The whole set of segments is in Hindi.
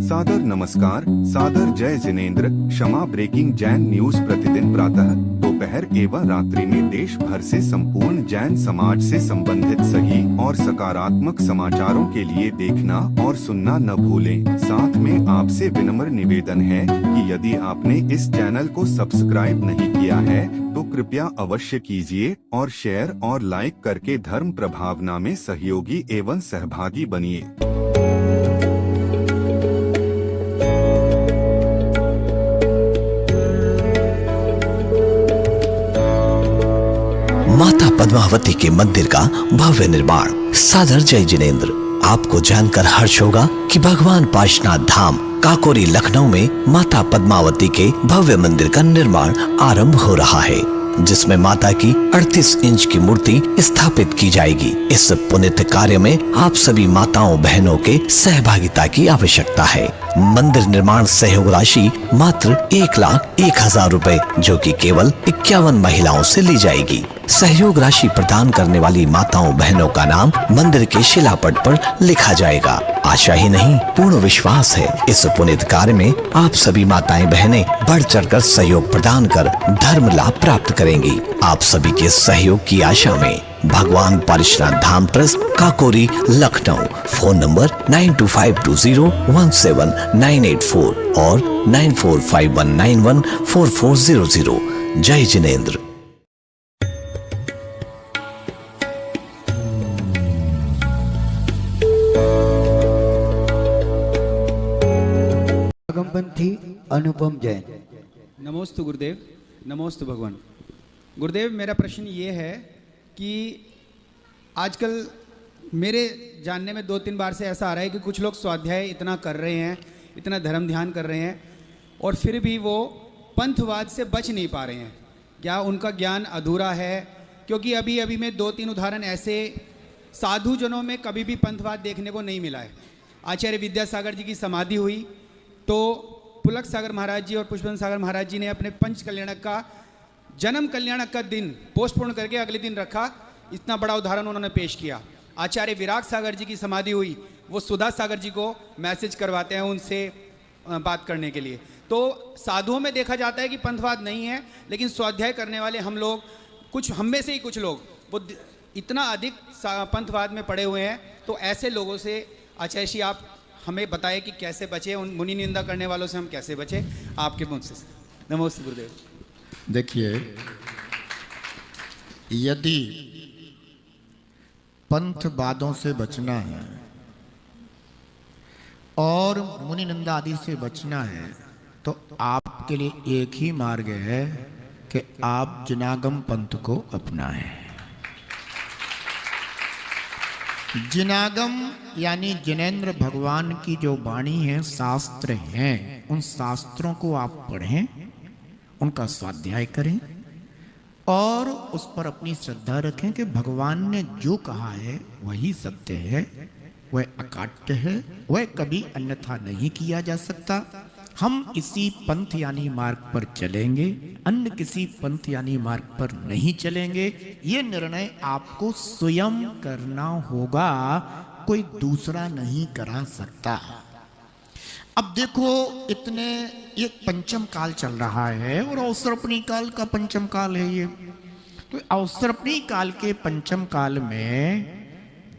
सादर नमस्कार, सादर जय जिनेंद्र। क्षमा ब्रेकिंग जैन न्यूज प्रतिदिन प्रातः दोपहर एवं रात्रि में देश भर से संपूर्ण जैन समाज से संबंधित सही और सकारात्मक समाचारों के लिए देखना और सुनना न भूलें। साथ में आपसे विनम्र निवेदन है कि यदि आपने इस चैनल को सब्सक्राइब नहीं किया है तो कृपया अवश्य कीजिए और शेयर और लाइक करके धर्म प्रभावना में सहयोगी एवं सहभागी बनिए। माता पद्मावती के मंदिर का भव्य निर्माण। सादर जय जिनेंद्र। आपको जानकर हर्ष होगा कि भगवान पाशनाथ धाम काकोरी लखनऊ में माता पद्मावती के भव्य मंदिर का निर्माण आरंभ हो रहा है, जिसमें माता की 38 इंच की मूर्ति स्थापित की जाएगी। इस पुण्य कार्य में आप सभी माताओं बहनों के सहभागिता की आवश्यकता है। मंदिर निर्माण सहयोग राशि मात्र 1,01,000 रुपए, जो कि केवल 51 महिलाओं से ली जाएगी। सहयोग राशि प्रदान करने वाली माताओं बहनों का नाम मंदिर के शिलापट पर लिखा जाएगा। आशा ही नहीं, पूर्ण विश्वास है इस पुनीत कार्य में आप सभी माताएं बहनें बढ़ चढ़कर सहयोग प्रदान कर धर्म लाभ प्राप्त करेंगी। आप सभी के सहयोग की आशा में भगवान Pashnath Dham Trust Kakori Lucknow. Phone number 9252017984 और 9451914400। जय जिनेंद्र। आगमपंथी अनुपम जैन। नमोस्तु गुरुदेव, नमोस्तु भगवान। गुरुदेव, मेरा प्रश्न ये है कि आजकल मेरे जानने में 2-3 बार से ऐसा आ रहा है कि कुछ लोग स्वाध्याय इतना कर रहे हैं, इतना धर्म ध्यान कर रहे हैं, और फिर भी वो पंथवाद से बच नहीं पा रहे हैं। क्या उनका ज्ञान अधूरा है? क्योंकि अभी अभी में 2-3 उदाहरण ऐसे साधु जनों में कभी भी पंथवाद देखने को नहीं मिला है। आचार्य विद्यासागर जी की समाधि हुई तो पुलक सागर महाराज जी और पुष्पन सागर महाराज जी ने अपने पंच कल्याणक का जन्म कल्याणक का दिन पोस्टपोन करके अगले दिन रखा। इतना बड़ा उदाहरण उन्होंने पेश किया। आचार्य विराग सागर जी की समाधि हुई, वो सुधा सागर जी को मैसेज करवाते हैं उनसे बात करने के लिए। तो साधुओं में देखा जाता है कि पंथवाद नहीं है, लेकिन स्वाध्याय करने वाले हम लोग, कुछ हम में से ही कुछ लोग वो इतना अधिक पंथवाद में पड़े हुए हैं। तो ऐसे लोगों से आचार्य जी आप हमें बताएं कि कैसे बचे, उन मुनि निंदा करने वालों से हम कैसे बचे, आपके मुझ से। नमस्ते गुरुदेव। देखिए, यदि पंथवादों से बचना है और मुनि निंदा आदि से बचना है तो आपके लिए एक ही मार्ग है कि आप जिनागम पंथ को अपनाएं। जिनागम यानी जिनेंद्र भगवान की जो वाणी है, शास्त्र हैं, उन शास्त्रों को आप पढ़ें, उनका स्वाध्याय करें और उस पर अपनी श्रद्धा रखें कि भगवान ने जो कहा है वही सत्य है, वह अकाट्य है, वह कभी अन्यथा नहीं किया जा सकता। हम इसी पंथ यानी मार्ग पर चलेंगे, अन्य किसी पंथ यानी मार्ग पर नहीं चलेंगे। ये निर्णय आपको स्वयं करना होगा, कोई दूसरा नहीं करा सकता। अब देखो, इतने ये पंचम काल चल रहा है और अवसरपणी काल का पंचम काल है ये। तो अवसरपणी काल के पंचम काल में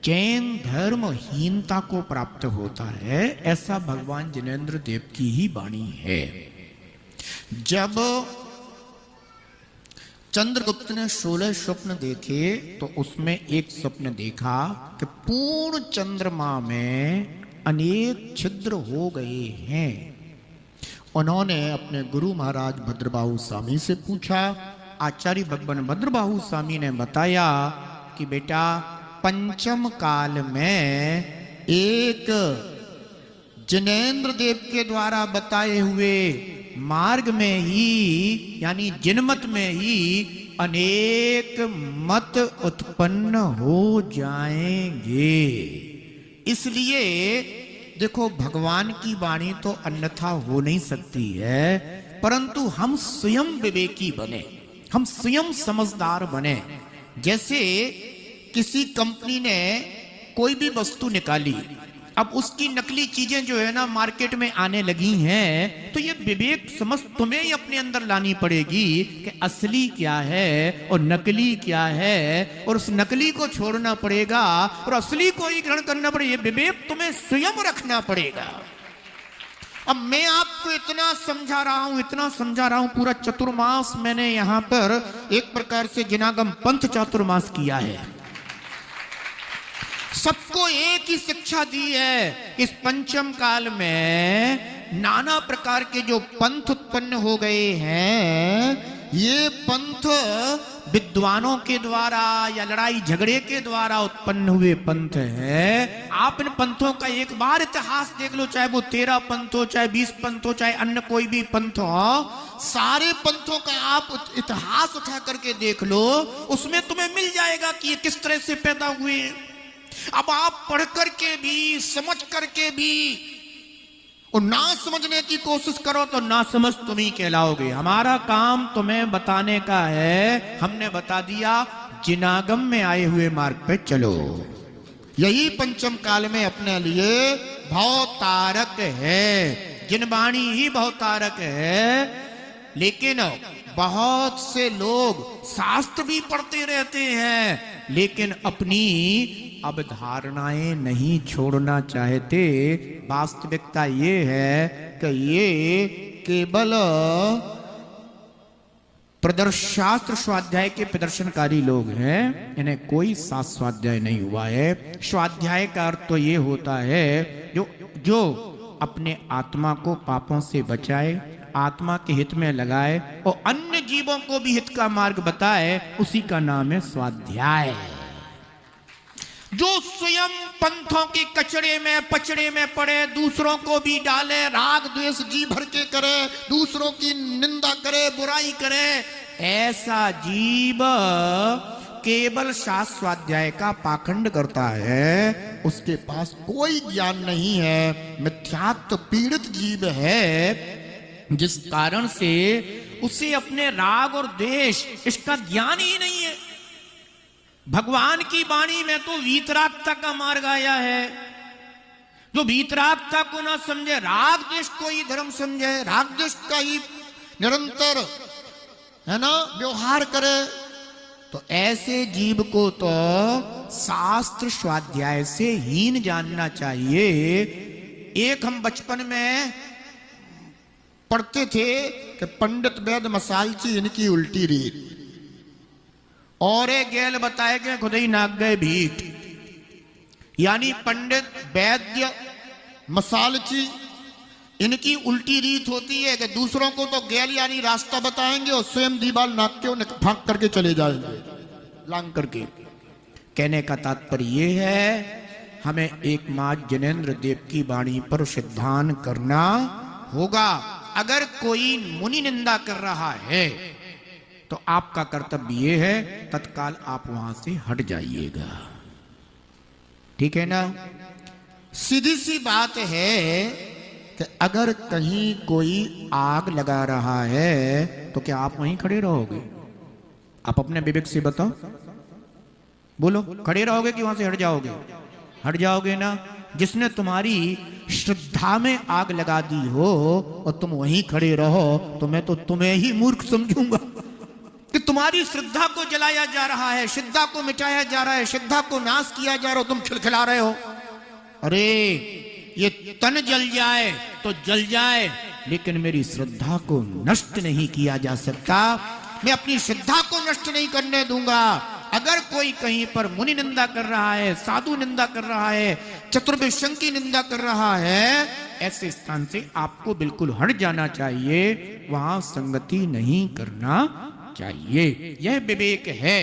जैन धर्महीनता को प्राप्त होता है, ऐसा भगवान जिनेंद्र देव की ही वाणी है। जब चंद्रगुप्त ने 16 स्वप्न देखे तो उसमें एक स्वप्न देखा कि पूर्ण चंद्रमा में अनेक छिद्र हो गए हैं। उन्होंने अपने गुरु महाराज भद्रबाहु स्वामी से पूछा। आचार्य भगवान भद्रबाहु स्वामी ने बताया कि बेटा, पंचम काल में एक जिनेंद्र देव के द्वारा बताए हुए मार्ग में ही यानी जिनमत में ही अनेक मत उत्पन्न हो जाएंगे। इसलिए देखो, भगवान की वाणी तो अन्यथा हो नहीं सकती है, परंतु हम स्वयं विवेकी बने, हम स्वयं समझदार बने। जैसे किसी कंपनी ने कोई भी वस्तु निकाली, अब उसकी नकली चीजें जो है ना मार्केट में आने लगी हैं, तो ये विवेक समझ तुम्हें ही अपने अंदर लानी पड़ेगी कि असली क्या है और नकली क्या है, और उस नकली को छोड़ना पड़ेगा और असली को ही ग्रहण करना पड़ेगा। ये विवेक तुम्हें स्वयं रखना पड़ेगा। अब मैं आपको इतना समझा रहा हूं, पूरा चतुर्मास मैंने यहां पर एक प्रकार से जिनागम पंथ चातुर्मास किया है। सबको एक ही शिक्षा दी है। इस पंचम काल में नाना प्रकार के जो पंथ उत्पन्न हो गए हैं, ये पंथ विद्वानों के द्वारा या लड़ाई झगड़े के द्वारा उत्पन्न हुए पंथ है। आप इन पंथों का एक बार इतिहास देख लो, चाहे वो 13 पंथ हो, चाहे 20 पंथ हो, चाहे अन्य कोई भी पंथ हो, सारे पंथों का आप इतिहास उठा करके देख लो, उसमें तुम्हें मिल जाएगा कि ये किस तरह से पैदा हुए। अब आप पढ़ करके भी, समझ करके भी और ना समझने की कोशिश करो तो ना समझ तुम ही कहलाओगे। हमारा काम तुम्हें बताने का है, हमने बता दिया, जिनागम में आए हुए मार्ग पे चलो। यही पंचम काल में अपने लिए भवतारक है। जिनवाणी ही भवतारक है। लेकिन बहुत से लोग शास्त्र भी पढ़ते रहते हैं, लेकिन अपनी अवधारणाएं नहीं छोड़ना चाहते। वास्तविकता ये है कि ये केवल शास्त्र स्वाध्याय के प्रदर्शनकारी लोग हैं, इन्हें कोई शास्त्र स्वाध्याय नहीं हुआ है। स्वाध्याय का अर्थ तो ये होता है जो अपने आत्मा को पापों से बचाए, आत्मा के हित में लगाए और अन्य जीवों को भी हित का मार्ग बताए, उसी का नाम है स्वाध्याय। जो स्वयं पंथों के कचड़े में पचड़े में पड़े, दूसरों को भी डाले, राग द्वेष जी भर के करे, दूसरों की निंदा करे, बुराई करे, ऐसा जीव केवल शास्त्र स्वाध्याय का पाखंड करता है। उसके पास कोई ज्ञान नहीं है, मिथ्यात्व पीड़ित जीव है, जिस कारण से उसे अपने राग और द्वेष इसका ज्ञान ही नहीं है। भगवान की वाणी में तो वीतरागता का मार्ग आया है। जो वीतरागता को ना समझे, राग द्वेष को ही धर्म समझे, राग द्वेष का ही निरंतर है ना व्यवहार करे, तो ऐसे जीव को तो शास्त्र स्वाध्याय से हीन जानना चाहिए। एक हम बचपन में पढ़ते थे कि पंडित वैद्य मसालची इनकी उल्टी रीत, और एक गैल बताए कि खुदाई नाग गए भीट। यानी पंडित वैद्य मसालची इनकी उल्टी रीत होती है कि दूसरों को तो गैल यानी रास्ता बताएंगे और स्वयं दीवार नाक के फांक करके चले जाएंगे लांग करके। कहने का तात्पर्य यह है, हमें एकमात्र जिनेंद्र देव की वाणी पर सिद्धांत करना होगा। अगर कोई मुनि निंदा कर रहा है तो आपका कर्तव्य यह है, तत्काल आप वहां से हट जाइएगा। ठीक है ना? सीधी सी बात है कि अगर कहीं कोई आग लगा रहा है तो क्या आप वहीं खड़े रहोगे? आप अपने विवेक से बताओ, बोलो, खड़े रहोगे कि वहां से हट जाओगे? हट जाओगे ना। जिसने तुम्हारी श्रद्धा में आग लगा दी हो और तुम वहीं खड़े रहो, तो मैं तो तुम्हें ही मूर्ख समझूंगा कि तुम्हारी श्रद्धा को जलाया जा रहा है, श्रद्धा को मिटाया जा रहा है, श्रद्धा को नाश किया जा रहा हो, तुम खिलखिला रहे हो। अरे ये तन जल जाए तो जल जाए, लेकिन मेरी श्रद्धा को नष्ट नहीं किया जा सकता। मैं अपनी श्रद्धा को नष्ट नहीं करने दूंगा। अगर कोई कहीं पर मुनि निंदा कर रहा है, साधु निंदा कर रहा है, चतुर्वेश्यों की निंदा कर रहा है, ऐसे स्थान से आपको बिल्कुल हट जाना चाहिए, वहां संगति नहीं करना चाहिए। यह विवेक है।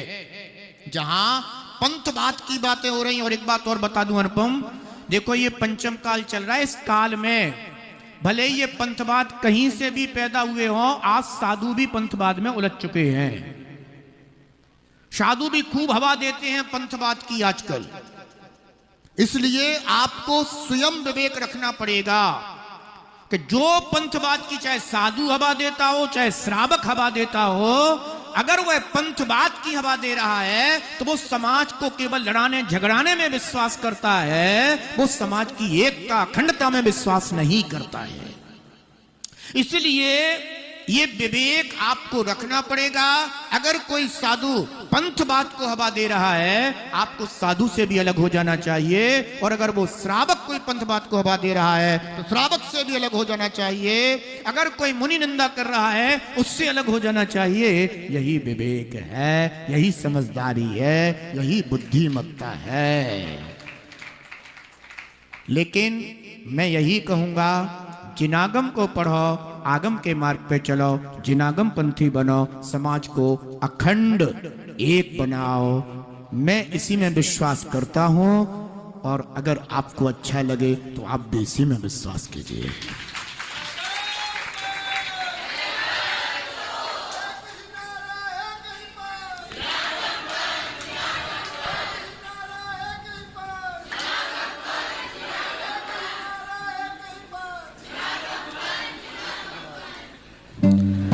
जहां पंथवाद की बातें हो रही। और एक बात और बता दूं अनुपम, देखो ये पंचम काल चल रहा है, इस काल में भले ये पंथवाद कहीं से भी पैदा हुए हों, आज साधु भी पंथवाद में उलझ चुके हैं। साधु भी खूब हवा देते हैं पंथवाद की आजकल। इसलिए आपको स्वयं विवेक रखना पड़ेगा कि जो पंथवाद की चाहे साधु हवा देता हो, चाहे श्रावक हवा देता हो, अगर वह पंथवाद की हवा दे रहा है तो वो समाज को केवल लड़ाने झगड़ाने में विश्वास करता है, वो समाज की एकता अखंडता में विश्वास नहीं करता है। इसलिए ये विवेक आपको रखना पड़ेगा। अगर कोई साधु पंथवाद को हवा दे रहा है, आपको साधु से भी अलग हो जाना चाहिए, और अगर वो श्रावक कोई पंथवाद को हवा दे रहा है तो श्रावक से भी अलग हो जाना चाहिए। अगर कोई मुनि निंदा कर रहा है, उससे अलग हो जाना चाहिए। यही विवेक है, यही समझदारी है, यही बुद्धिमत्ता है। लेकिन मैं यही कहूंगा, जिनागम को पढ़ो, आगम के मार्ग पे चलो, जिनागम पंथी बनो, समाज को अखंड एक बनाओ। मैं इसी में विश्वास करता हूं, और अगर आपको अच्छा लगे तो आप भी इसी में विश्वास कीजिए।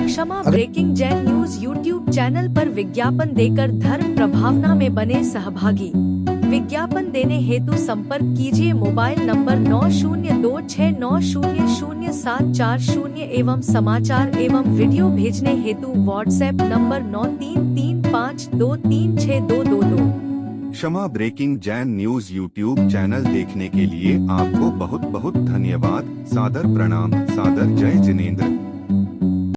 Kshama breaking Jain news YouTube channel पर विज्ञापन देकर धर्म प्रभावना में बने सहभागी। विज्ञापन देने हेतु संपर्क कीजिए मोबाइल नंबर 9026900740 एवं समाचार एवं वीडियो भेजने हेतु WhatsApp number 9335236222। Kshama breaking Jain news YouTube channel देखने के लिए आपको बहुत बहुत धन्यवाद। सादर प्रणाम। सादर जय जिनेंद्र।